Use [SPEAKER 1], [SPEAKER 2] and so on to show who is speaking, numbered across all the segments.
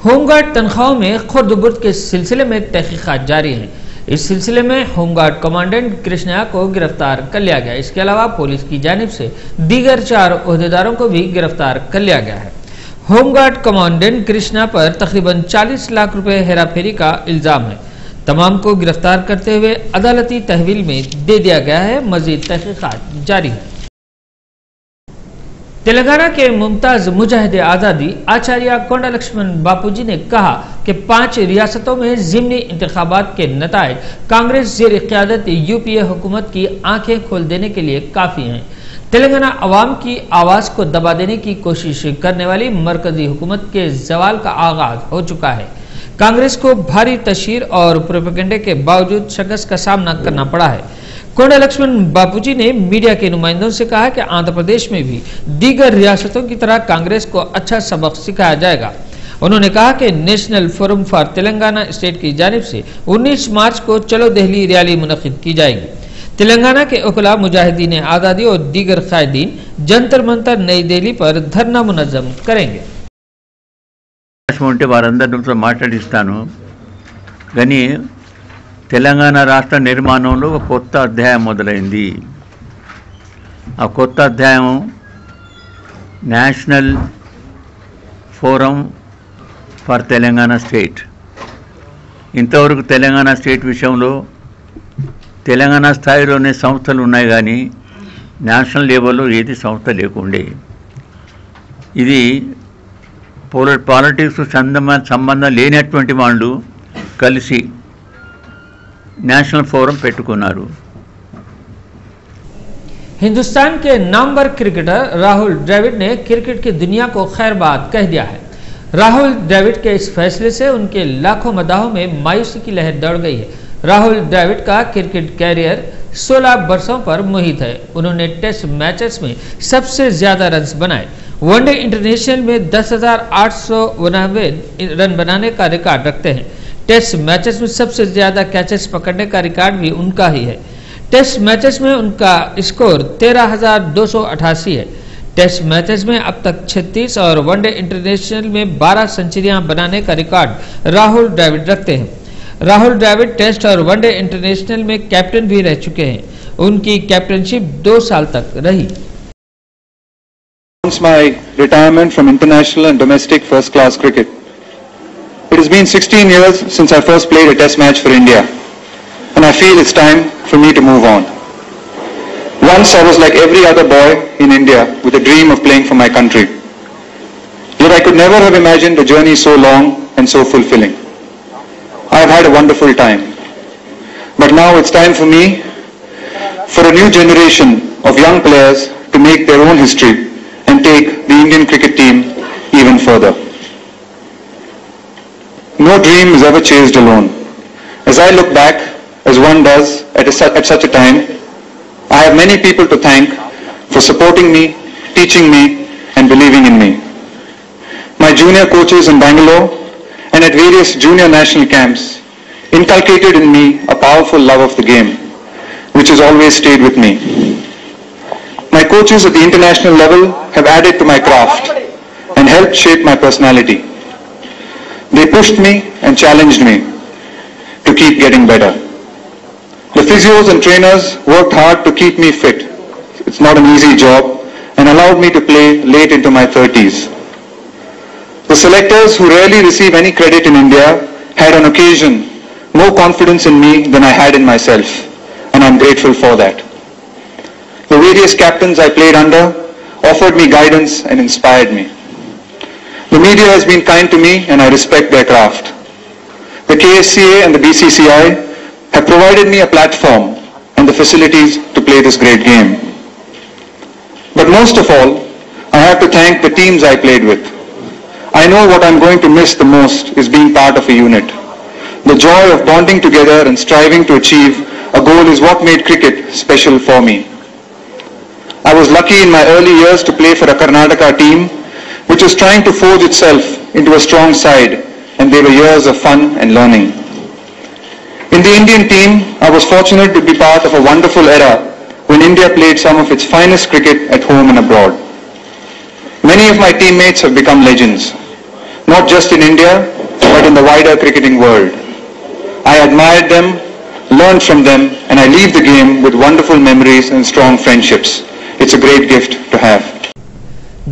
[SPEAKER 1] Home guard तनख्वाहों में खुर्द-बुर्द के सिलसिले में तहकीकात जारी हैं। इस सिलसिले में होमगार्ड कमांडेंट कृष्णा को गिरफ्तार कर लिया गया। इसके अलावा पुलिस की जानिब से दीगर 4 ओहदेदारों को भी गिरफ्तार कर लिया गया है। होमगार्ड कमांडेंट कृष्णा पर तकरीबन 40 लाख रुपए हेराफेरी का इल्जाम है। तमाम को गिरफ्तार करते हुए अदालती तहवील में दे दिया गया है। मजीद तहकीकात जारी है। तेलंगाना के मुमताज मुजाहिदे आज़ादी आचार्य कोंडा लक्ष्मण बापूजी ने कहा कि 5 रियासतों में ज़िमनी इंतखाबात के नताइज कांग्रेस ज़ेर क़यादत यूपीए हुकूमत की आंखें खोल देने के लिए काफ़ी हैं। तेलंगाना अवाम की आवाज़ को दबा देने की कोशिश करने वाली मरकजी हुकूमत के जवाल का आगाज हो चुका है। कांग्रेस को भारी तशहीर और प्रोपेगेंडे के बावजूद शिकस्त का सामना करना पड़ा है। कोंडा लक्ष्मण बापूजी ने मीडिया के नुमाइंदों से कहा कि आंध्र प्रदेश में भी दीगर रियासतों की तरह कांग्रेस को अच्छा सबक सिखाया जाएगा। उन्होंने कहा कि national forum for Telangana state की जानिब से 19 मार्च को चलो दिल्ली रैली मुनक्किद की जाएगी। तेलंगाना के उकला मुजाहिदीन आज़ादी और दीगर कायदीन जंतर मंतर नई दिल्ली पर धरना मुनज़्ज़म करेंगे।
[SPEAKER 2] వారందరితో మాట్లాడిస్తాను కానీ తెలంగాణ రాష్ట్ర నిర్మాణంలో ఒక కొత్త అధ్యాయం మొదలైంది. ఆ కొత్త అధ్యాయం national forum for Telangana state. ఇంతవరకు తెలంగాణ స్టేట్ విషయంలో తెలంగాణ స్థాయిలోనే సంస్థలు ఉన్నాయి కానీ నేషనల్ లెవెల్లో ఏది సంస్థ లేకుండే. ఇది పాలిటిక్స్ సంబంధం లేనటువంటి వాళ్ళు కలిసి నేషనల్ फोरम పెట్టుకున్నారు.
[SPEAKER 1] हिंदुस्तान के नामवर क्रिकेटर राहुल द्रविड़ ने क्रिकेट की दुनिया को खैरबाद कह दिया है। राहुल द्रविड़ के इस फैसले से उनके लाखों मदाहों में मायूसी की लहर दौड़ गई है। राहुल द्रविड़ का क्रिकेट कैरियर 16 वर्षों पर मुहित है। उन्होंने टेस्ट मैचेस में सबसे ज्यादा रन बनाए। वनडे इंटरनेशनल में 10,899 रन बनाने का रिकॉर्ड रखते हैं। टेस्ट मैचेस में सबसे ज्यादा कैचेस पकड़ने का रिकॉर्ड भी उनका ही है। टेस्ट मैचेस में उनका स्कोर 13,288 है। टेस्ट मैचेस में अब तक 36 और वनडे इंटरनेशनल में 12 सेंचुरियां बनाने का रिकॉर्ड राहुल द्रविड़ रखते हैं। राहुल द्रविड़ टेस्ट और वनडे इंटरनेशनल में कैप्टन भी रह चुके हैं। उनकी कैप्टनशिप 2 साल तक रही।
[SPEAKER 3] My retirement from international and domestic first class cricket. It has been 16 years since I first played a test match for India, and I feel it's time for me to move on. Once I was like every other boy in India with a dream of playing for my country. Yet I could never have imagined a journey so long and so fulfilling. I have had a wonderful time. But now it's time for me, for a new generation of young players to make their own history and take the Indian cricket team even further. No dream is ever chased alone. As I look back, as one does at such a time, I have many people to thank for supporting me, teaching me and believing in me. My junior coaches in Bangalore and at various junior national camps inculcated in me a powerful love of the game, which has always stayed with me. My coaches at the international level have added to my craft and helped shape my personality. They pushed me and challenged me to keep getting better. The physios and trainers worked hard to keep me fit. It's not an easy job and allowed me to play late into my 30s. The selectors who rarely receive any credit in India had on occasion more confidence in me than I had in myself, and I'm grateful for that. The various captains I played under offered me guidance and inspired me. The media has been kind to me and I respect their craft. The KSCA and the BCCI have provided me a platform and the facilities to play this great game. But most of all, I have to thank the teams I played with. I know what I'm going to miss the most is being part of a unit. The joy of bonding together and striving to achieve a goal is what made cricket special for me. I was lucky in my early years to play for a Karnataka team which was trying to forge itself into a strong side, and they were years of fun and learning. In the Indian team, I was fortunate to be part of a wonderful era when India played some of its finest cricket at home and abroad. Many of my teammates have become legends. not just in India, but in the wider cricketing world. I admired them, learned from them, and I leave the game with wonderful memories and strong friendships. It's a great gift to have.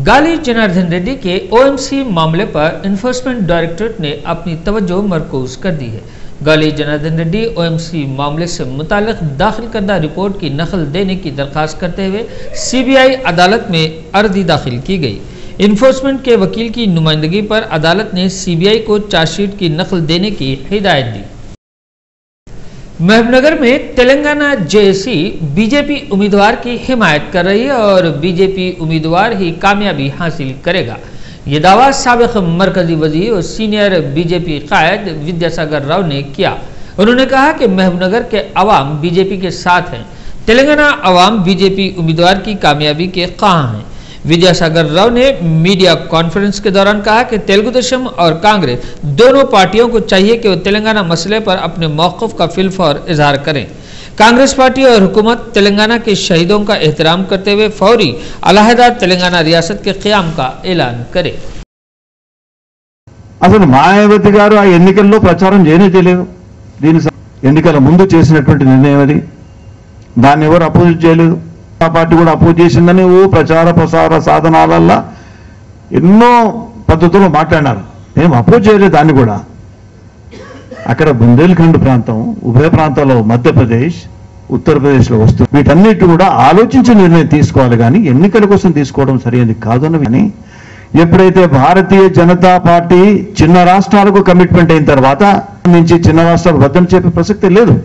[SPEAKER 1] गाली जनार्दन रेड्डी के OMC मामले पर enforcement directorate ने अपनी तवज्जो मरकूज कर दी है। गाली जनार्दन रेड्डी ओएमसी मामले से मुताल्लिक दाखिल करदा रिपोर्ट की नकल देने की दरख्वास्त करते हुए सीबीआई अदालत में अर्जी दाखिल की गई। इन्फोर्समेंट के वकील की नुमाइंदगी पर अदालत ने सीबीआई को चार्जशीट की नकल देने की हिदायत दी। महबूबनगर में तेलंगाना जेएसी बीजेपी उम्मीदवार की हिमायत कर रही है और बीजेपी उम्मीदवार ही कामयाबी हासिल करेगा। ये दावा साबिक मरकजी वजीर और सीनियर बीजेपी कायद विद्यासागर राव ने किया। उन्होंने कहा कि महबूबनगर के अवाम बीजेपी के साथ हैं। तेलंगाना अवाम बीजेपी उम्मीदवार की कामयाबी के ख्वाह हैं। विद्यासागर राव ने मीडिया कॉन्फ्रेंस के दौरान कहा कि तेलुगु देशम और कांग्रेस दोनों पार्टियों को चाहिए कि वो तेलंगाना मसले पर अपने मौक़िफ़ का फिलफौर इजहार करें। कांग्रेस पार्टी और हुकूमत तेलंगाना के शहीदों का एहतराम करते हुए फौरी अलहदा तेलंगाना रियासत के क़याम का ऐलान करे।
[SPEAKER 4] అసలు మాయావతి గారు ఆ ఎన్నికల్లో ప్రచారం చేయలేదు। దీని ఎన్నికల ముందు చేసినటువంటి నిర్ణయం అది, దాన్ని ఎవరు అపోజ్ చేయలేదు। ఆ పార్టీ కూడా అపోజ్ చేసిందని ఓ ప్రచార ప్రసార సాధనాలల్లో ఎన్నో పద్ధతుల్లో మాట్లాడారు, మేము అపోజ్ చేయలేదు దాన్ని కూడా। అక్కడ బుందేల్ఖండ్ ప్రాంతం, ఉభయ ప్రాంతాల్లో మధ్యప్రదేశ్, ఉత్తరప్రదేశ్లో వస్తుంది। వీటన్నిటి కూడా ఆలోచించి నిర్ణయం తీసుకోవాలి, కానీ ఎన్నికల కోసం తీసుకోవడం సరైనది కాదని। కానీ ఎప్పుడైతే భారతీయ జనతా పార్టీ చిన్న రాష్ట్రాలకు కమిట్మెంట్ అయిన తర్వాత నుంచి చిన్న రాష్ట్రాలకు వద్దని చెప్పే ప్రసక్తి లేదు।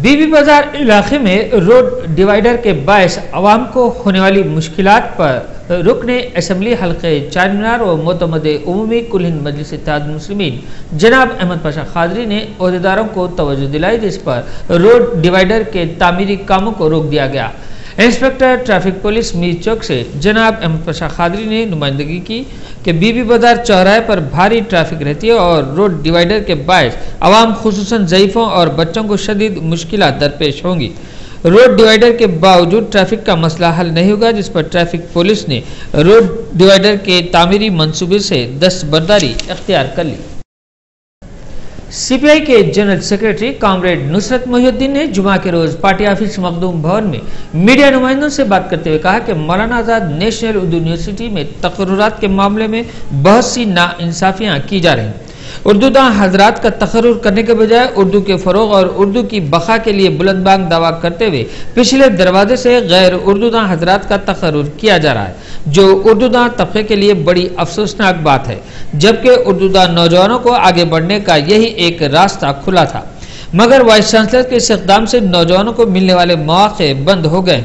[SPEAKER 1] बीबी बाजार इलाके में रोड डिवाइडर के बायस आवाम को होने वाली मुश्किलात पर रुकने असम्बली हल्के चारमीनार और मोतमद उमूमी कुल हिंद मजलिस इत्तेहाद मुस्लिमीन जनाब अहमद पाशा खादरी ने ओहदेदारों को तवज्जो दिलाई, जिस पर रोड डिवाइडर के तामीरी कामों को रोक दिया गया। इंस्पेक्टर ट्रैफिक पुलिस मीर चौक से जनाब अहमद पाशा खादरी ने नुमाइंदगी की कि बीबी बाजार चौराहे पर भारी ट्रैफिक रहती है और रोड डिवाइडर के बायस आवाम खुसूसन ज़ईफ़ों और बच्चों को शदीद मुश्किलात दरपेश होंगी। रोड डिवाइडर के बावजूद ट्रैफिक का मसला हल नहीं होगा, जिस पर ट्रैफिक पुलिस ने रोड डिवाइडर के तामीरी मंसूबे से दस्तबरदारी अख्तियार कर ली। सीपीआई के general secretary comrade Nusrat Mohiuddin ने जुमा के रोज पार्टी ऑफिस मखदूम भवन में मीडिया नुमाइंदों से बात करते हुए कहा कि मौलाना आजाद नेशनल उर्दू यूनिवर्सिटी में तकर्रुरात के मामले में बहुत सी नाइंसाफियां की जा रही हैं। उर्दूदां हजरात का तकर्रुर करने के बजाय उर्दू के फरोग और उर्दू की बका के लिए बुलंदबांग दावा करते हुए पिछले दरवाजे से गैर उर्दूदां हजरात का तकर्रुर किया जा रहा है, जो उर्दूदां तबके के लिए बड़ी अफसोसनाक बात है। जबकि उर्दूदां नौजवानों को आगे बढ़ने का यही एक रास्ता खुला था, मगर वाइस चांसलर के इस इक़दाम से नौजवानों को मिलने वाले मौके बंद हो गए।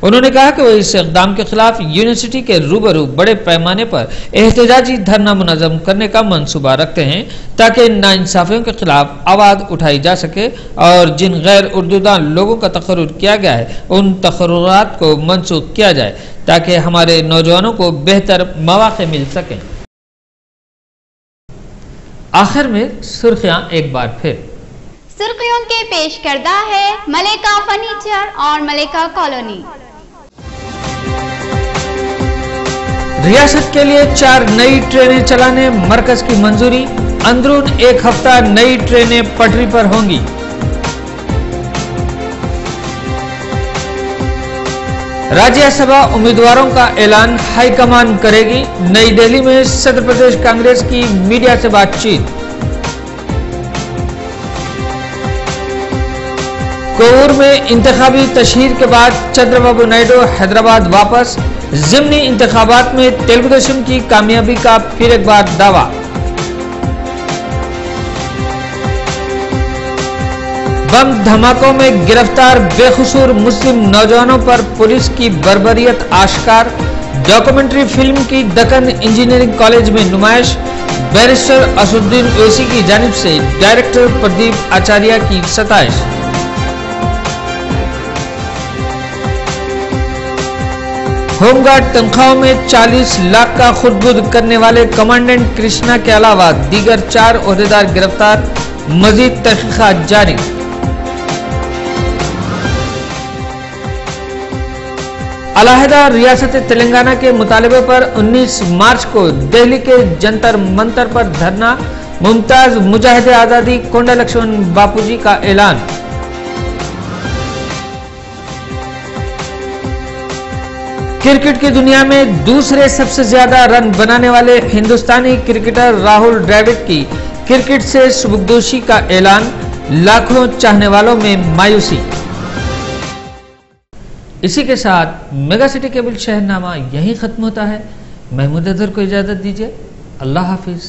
[SPEAKER 1] उन्होंने कहा कि वो इस इक़दाम के खिलाफ यूनिवर्सिटी के रूबरू बड़े पैमाने पर एहतजाजी धरना मुनज़्ज़म करने का मंसूबा रखते हैं, ताकि नाइंसाफियों के खिलाफ आवाज़ उठाई जा सके और जिन गैर उर्दूदां लोगों का तकर्रुर किया गया है उन तकर्रुरात को मनसूख किया जाए, ताकि हमारे नौजवानों को बेहतर मौके मिल सकें। आखिर में सुर्खियां एक बार फिर।
[SPEAKER 5] सुर्खियों के पेश करदा है मलेका फर्नीचर और मलेका कॉलोनी।
[SPEAKER 1] रियासत के लिए 4 नई ट्रेनें चलाने मरकज की मंजूरी, अंदरून एक हफ्ता नई ट्रेनें पटरी पर होंगी। राज्यसभा उम्मीदवारों का ऐलान हाईकमान करेगी। नई दिल्ली में सदर प्रदेश कांग्रेस की मीडिया से बातचीत। कोवूर में इंतखाबी तशहीर के बाद चंद्रबाबू नायडू हैदराबाद वापस। ज़िमनी इंतखाबात में तेलुगु देशम की कामयाबी का फिर एक बार दावा। बम धमाकों में गिरफ्तार बेकसूर मुस्लिम नौजवानों पर पुलिस की बर्बरियत आश्कार। डॉक्यूमेंट्री फिल्म की दक्कन इंजीनियरिंग कॉलेज में नुमाइश। बैरिस्टर असुद्दीन ओवैसी की जानिब से डायरेक्टर प्रदीप आचार्य की सताइश। होमगार्ड तनख्वाहों में 40 लाख का खुदबुद करने वाले कमांडेंट कृष्णा के अलावा दीगर 4 ओहदेदार गिरफ्तार। मजीद तहकीकात जारी। अलहदा रियासत तेलंगाना के मुतालबे पर 19 मार्च को दिल्ली के जंतर मंतर पर धरना, मुमताज मुजाहिद आजादी कोंडा लक्ष्मण बापूजी का ऐलान। क्रिकेट की दुनिया में दूसरे सबसे ज्यादा रन बनाने वाले हिंदुस्तानी क्रिकेटर राहुल द्रविड़ की क्रिकेट से सुबुकदोशी का ऐलान, लाखों चाहने वालों में मायूसी। इसी के साथ मेगा सिटी केबल शहरनामा यहीं खत्म होता है। महमूद अजहर को इजाजत दीजिए। अल्लाह हाफिज।